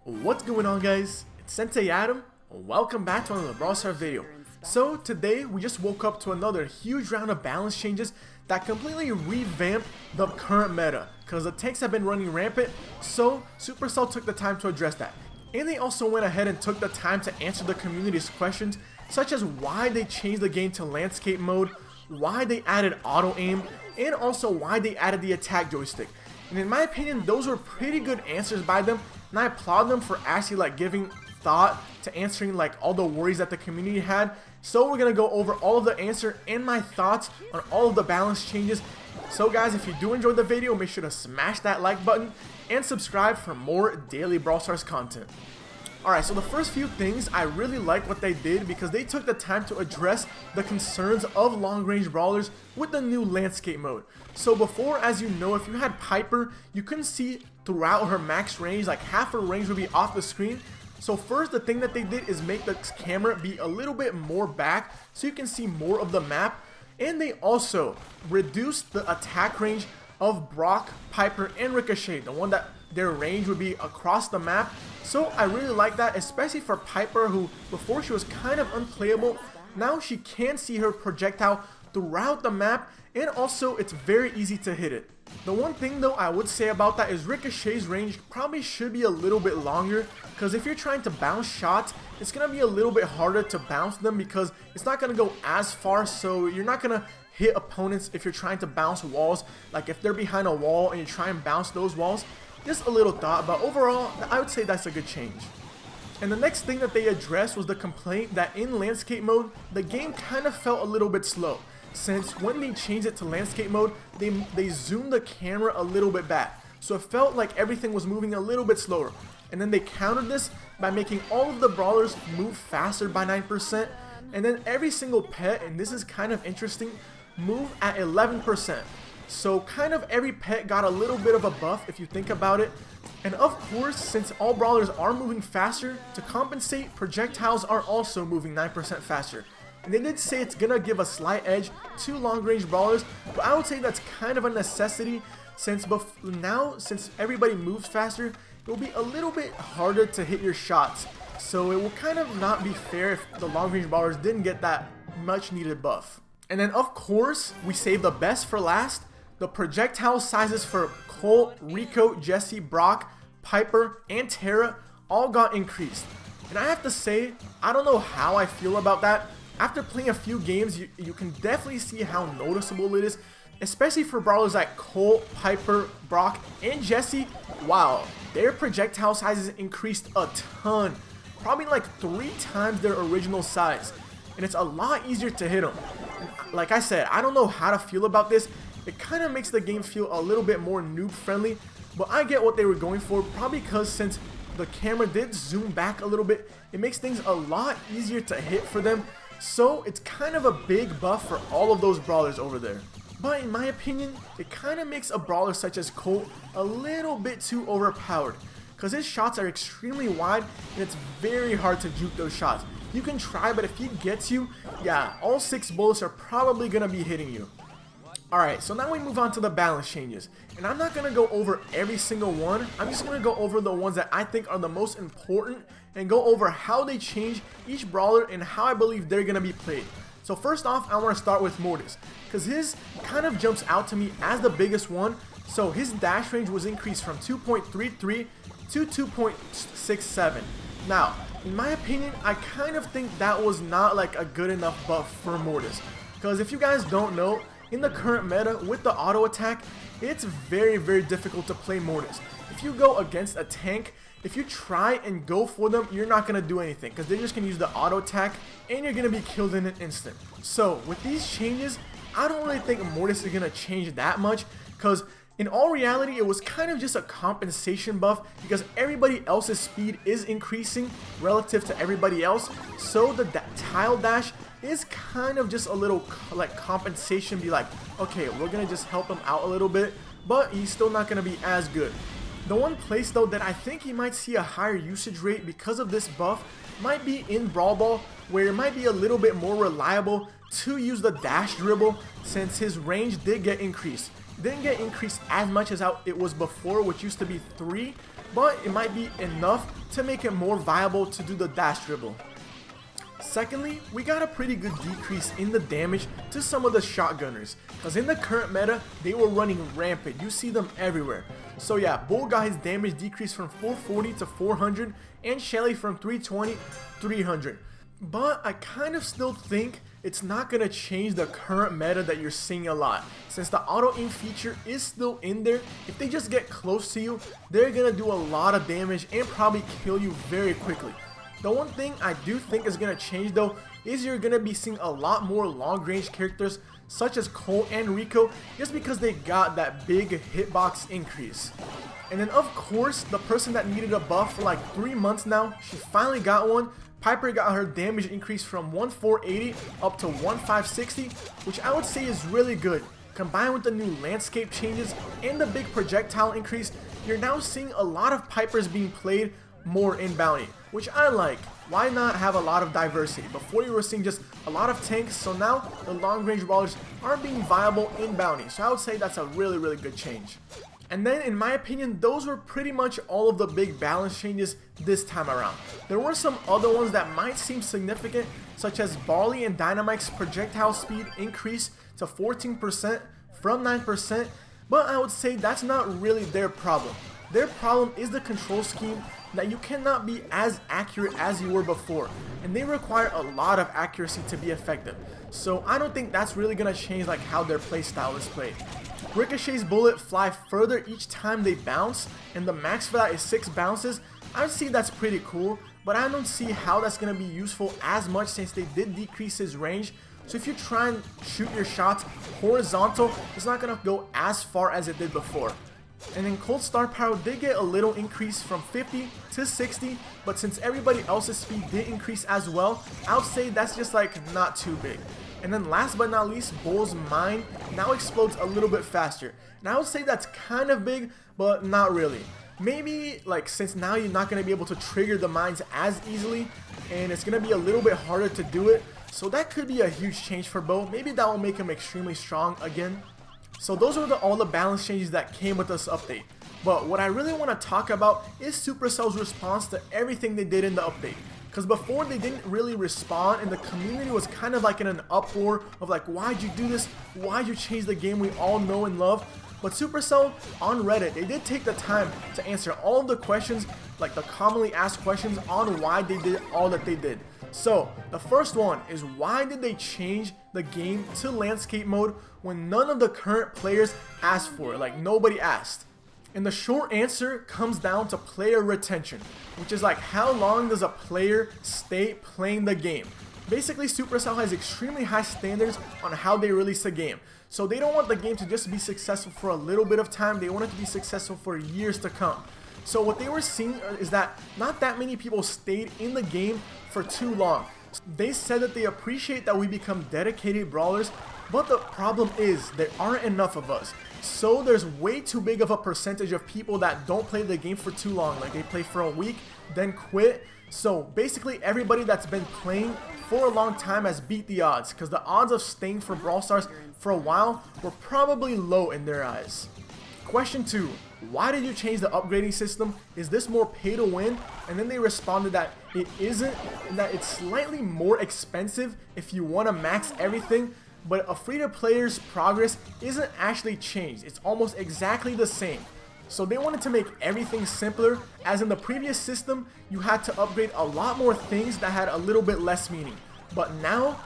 What's going on, guys? It's Sensei Adam. Welcome back to another Brawl Stars video. So today we just woke up to another huge round of balance changes that completely revamped the current meta because the tanks have been running rampant, so Supercell took the time to address that. And they also went ahead and took the time to answer the community's questions, such as why they changed the game to landscape mode, why they added auto aim, and also why they added the attack joystick. And in my opinion, those were pretty good answers by them, and I applaud them for actually giving thought to answering all the worries that the community had. So we're gonna go over all of the answer and my thoughts on all of the balance changes. So guys, if you do enjoy the video, make sure to smash that like button and subscribe for more daily Brawl Stars content. Alright, so the first few things, I really like what they did because they took the time to address the concerns of long-range brawlers with the new landscape mode. So before, as you know, if you had Piper, you couldn't see throughout her max range, half her range would be off the screen. So first, the thing that they did is make the camera be a little bit more back so you can see more of the map. And they also reduced the attack range of Brock, Piper, and Ricochet, the one that their range would be across the map. So I really like that, especially for Piper, who before she was kind of unplayable. Now she can see her projectile throughout the map, and also it's very easy to hit it. The one thing though I would say about that is Ricochet's range probably should be a little bit longer, because if you're trying to bounce shots, it's going to be a little bit harder to bounce them because it's not going to go as far, so you're not going to hit opponents if you're trying to bounce walls. Like if they're behind a wall and you try and bounce those walls. Just a little thought, but overall I would say that's a good change. And the next thing that they addressed was the complaint that in landscape mode the game kind of felt a little bit slow, since when they changed it to landscape mode they zoomed the camera a little bit back, so it felt like everything was moving a little bit slower. And then they countered this by making all of the brawlers move faster by 9%, and then every single pet, and this is kind of interesting, move at 11%. So kind of every pet got a little bit of a buff if you think about it. And of course, since all brawlers are moving faster, to compensate, projectiles are also moving 9% faster. And they did say it's gonna give a slight edge to long range brawlers, but I would say that's kind of a necessity since since everybody moves faster, it will be a little bit harder to hit your shots. So it will kind of not be fair if the long range brawlers didn't get that much needed buff. And then of course, we saved the best for last. The projectile sizes for Colt, Rico, Jesse, Brock, Piper, and Tara all got increased. And I have to say, I don't know how I feel about that. After playing a few games, you can definitely see how noticeable it is, especially for brawlers like Colt, Piper, Brock, and Jesse. Wow, their projectile sizes increased a ton, probably 3 times their original size. And it's a lot easier to hit them. And like I said, I don't know how to feel about this. It kind of makes the game feel a little bit more noob friendly, but I get what they were going for, probably because since the camera did zoom back a little bit, it makes things a lot easier to hit for them. So it's kind of a big buff for all of those brawlers over there. But in my opinion, it kind of makes a brawler such as Colt a little bit too overpowered, because his shots are extremely wide and it's very hard to juke those shots. You can try, but if he gets you, yeah, all 6 bullets are probably going to be hitting you. Alright, so now we move on to the balance changes, and I'm not going to go over every single one. I'm just going to go over the ones that I think are the most important and go over how they change each brawler and how I believe they're going to be played. So first off, I want to start with Mortis, because his kind of jumps out to me as the biggest one. So his dash range was increased from 2.33 to 2.67. Now, in my opinion, I kind of think that was not a good enough buff for Mortis, because if you guys don't know, in the current meta, with the auto attack, it's very, very difficult to play Mortis. If you go against a tank, if you try and go for them, you're not going to do anything, because they're just going to use the auto attack, and you're going to be killed in an instant. So, with these changes, I don't really think Mortis is going to change that much, because in all reality, it was kind of just a compensation buff, because everybody else's speed is increasing relative to everybody else, so the tile dash is kind of just a little compensation, be okay, we're gonna just help him out a little bit, but he's still not gonna be as good. The one place though that I think he might see a higher usage rate because of this buff might be in Brawl Ball, where it might be a little bit more reliable to use the dash dribble, since his range did get increased. It didn't get increased as much as how it was before, which used to be 3, but it might be enough to make it more viable to do the dash dribble. Secondly, we got a pretty good decrease in the damage to some of the shotgunners, because in the current meta, they were running rampant. You see them everywhere. So yeah, Bull got his damage decreased from 440 to 400, and Shelly from 320 to 300. But I kind of still think it's not going to change the current meta that you're seeing a lot. Since the auto aim feature is still in there, if they just get close to you, they're going to do a lot of damage and probably kill you very quickly. The one thing I do think is going to change though is you're going to be seeing a lot more long range characters such as Colt and Rico, just because they got that big hitbox increase. And then of course, the person that needed a buff for like 3 months now, she finally got one. Piper got her damage increase from 1480 up to 1560, which I would say is really good. Combined with the new landscape changes and the big projectile increase, you're now seeing a lot of Pipers being played more in bounty, which I like. Why not have a lot of diversity? Before you were seeing just a lot of tanks, so now the long range brawlers are being viable in bounty, so I would say that's a really good change. And then in my opinion, those were pretty much all of the big balance changes this time around. There were some other ones that might seem significant, such as Barley and Dynamike's projectile speed increased to 14% from 9%, but I would say that's not really their problem. Their problem is the control scheme, that you cannot be as accurate as you were before, and they require a lot of accuracy to be effective. So I don't think that's really going to change like how their playstyle is played. Ricochet's bullet fly further each time they bounce, and the max for that is 6 bounces. I would say that's pretty cool, but I don't see how that's going to be useful as much since they did decrease his range. So if you try and shoot your shots horizontal, it's not going to go as far as it did before. And then Colt's star power did get a little increase from 50 to 60, but since everybody else's speed did increase as well, I would say that's just like not too big. And then last but not least, Bull's mine now explodes a little bit faster. And I would say that's kind of big, but not really. Maybe like since now you're not going to be able to trigger the mines as easily, and it's going to be a little bit harder to do it. So that could be a huge change for Bull. Maybe that will make him extremely strong again. So those are all the balance changes that came with this update. But what I really want to talk about is Supercell's response to everything they did in the update. Because before they didn't really respond, and the community was kind of like in an uproar of like, why'd you do this? Why'd you change the game we all know and love? But Supercell on Reddit, they did take the time to answer all of the questions, like the commonly asked questions on why they did all that they did. So the first one is, why did they change the game to landscape mode when none of the current players asked for it? Like nobody asked. And the short answer comes down to player retention, which is like how long does a player stay playing the game. Basically, Supercell has extremely high standards on how they release a game. So they don't want the game to just be successful for a little bit of time, they want it to be successful for years to come. So what they were seeing is that not that many people stayed in the game for too long. They said that they appreciate that we become dedicated brawlers, but the problem is there aren't enough of us. So there's way too big of a percentage of people that don't play the game for too long. Like they play for a week, then quit. So basically everybody that's been playing for a long time has beat the odds, because the odds of staying for Brawl Stars for a while were probably low in their eyes. Question 2. Why did you change the upgrading system? Is this more pay to win? And then they responded that it isn't, and that it's slightly more expensive if you want to max everything, but a free-to-player's progress isn't actually changed. It's almost exactly the same. So they wanted to make everything simpler, as in the previous system, you had to upgrade a lot more things that had a little bit less meaning. But now,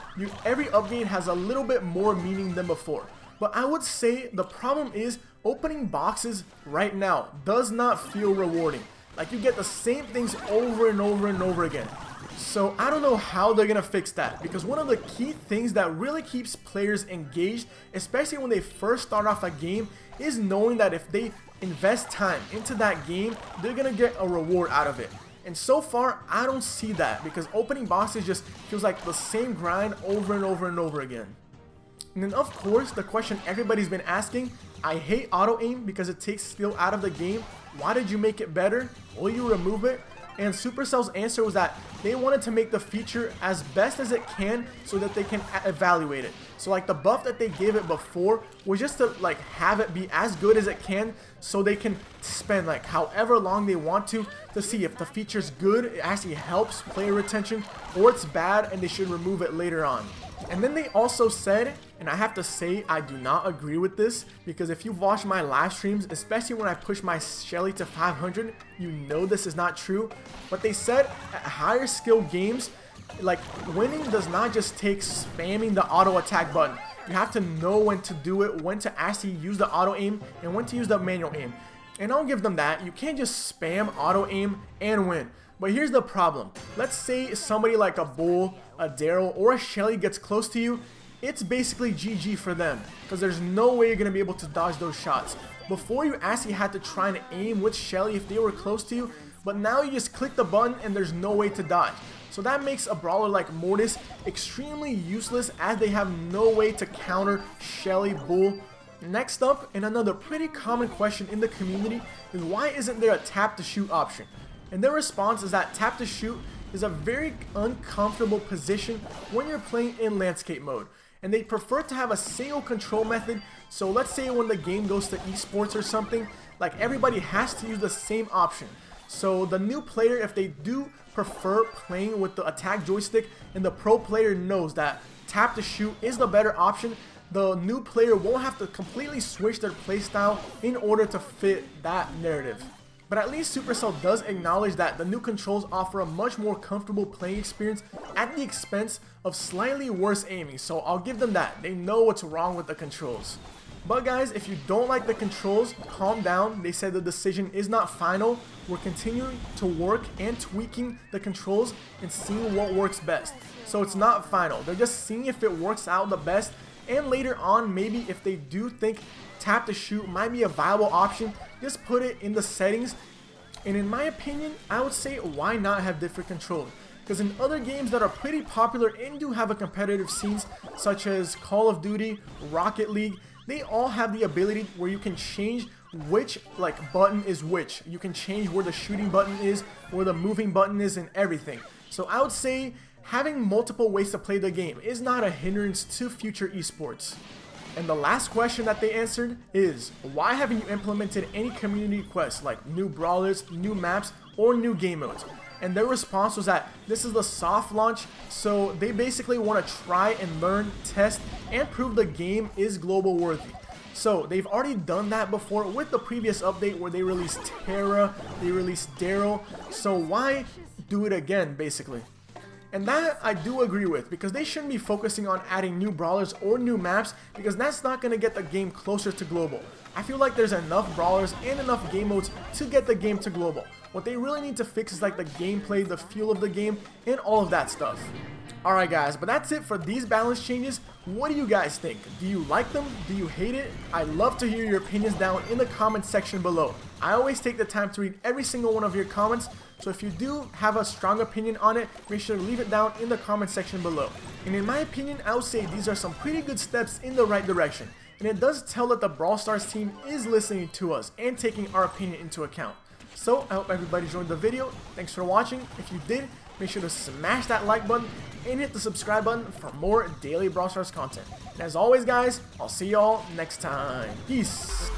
every upgrade has a little bit more meaning than before. But I would say the problem is opening boxes right now does not feel rewarding. Like you get the same things over and over and over again. So I don't know how they're going to fix that, because one of the key things that really keeps players engaged, especially when they first start off a game, is knowing that if they invest time into that game, they're going to get a reward out of it. And so far, I don't see that, because opening boxes just feels like the same grind over and over and over again. And then of course, the question everybody's been asking, I hate auto aim because it takes skill out of the game. Why did you make it better? Will you remove it? And Supercell's answer was that they wanted to make the feature as best as it can so that they can evaluate it. So like the buff that they gave it before was just to like have it be as good as it can, so they can spend like however long they want to see if the feature's good, it actually helps player retention, or it's bad and they should remove it later on. And then they also said, and I have to say I do not agree with this, because if you've watched my live streams, especially when I push my Shelly to 500, you know this is not true. But they said at higher skill games, like winning does not just take spamming the auto attack button. You have to know when to do it, when to actually use the auto aim, and when to use the manual aim. And I'll give them that. You can't just spam auto aim and win. But here's the problem. Let's say somebody like a Bull, a Darryl, or a Shelly gets close to you. It's basically GG for them, because there's no way you're going to be able to dodge those shots. Before, you actually had to try and aim with Shelly if they were close to you, but now you just click the button and there's no way to dodge. So that makes a brawler like Mortis extremely useless, as they have no way to counter Shelly, Bull. Next up, and another pretty common question in the community, is why isn't there a tap to shoot option? And their response is that tap to shoot is a very uncomfortable position when you're playing in landscape mode, and they prefer to have a single control method. So let's say when the game goes to esports or something, like everybody has to use the same option. So the new player, if they do prefer playing with the attack joystick and the pro player knows that tap to shoot is the better option, the new player won't have to completely switch their playstyle in order to fit that narrative. But at least Supercell does acknowledge that the new controls offer a much more comfortable playing experience at the expense of slightly worse aiming, so I'll give them that. They know what's wrong with the controls. But guys, if you don't like the controls, calm down. They said the decision is not final. We're continuing to work and tweaking the controls and seeing what works best. So it's not final. They're just seeing if it works out the best, and later on, maybe if they do think tap to shoot might be a viable option, just put it in the settings. And in my opinion, I would say why not have different controls? Because in other games that are pretty popular and do have a competitive scenes, such as Call of Duty, Rocket League, they all have the ability where you can change which like button is which. You can change where the shooting button is, where the moving button is, and everything. So I would say having multiple ways to play the game is not a hindrance to future esports. And the last question that they answered is, why haven't you implemented any community quests like new brawlers, new maps, or new game modes? And their response was that this is the soft launch, so they basically want to try and learn, test, and prove the game is global worthy. So they've already done that before with the previous update where they released Terra, they released Darryl, so why do it again basically? And that I do agree with, because they shouldn't be focusing on adding new brawlers or new maps, because that's not going to get the game closer to global. I feel like there's enough brawlers and enough game modes to get the game to global. What they really need to fix is like the gameplay, the feel of the game, and all of that stuff. Alright guys, but that's it for these balance changes. What do you guys think? Do you like them? Do you hate it? I'd love to hear your opinions down in the comment section below. I always take the time to read every single one of your comments, so if you do have a strong opinion on it, make sure to leave it down in the comment section below. And in my opinion, I would say these are some pretty good steps in the right direction. And it does tell that the Brawl Stars team is listening to us and taking our opinion into account. So I hope everybody enjoyed the video. Thanks for watching. If you did, make sure to smash that like button and hit the subscribe button for more daily Brawl Stars content. And as always guys, I'll see y'all next time. Peace!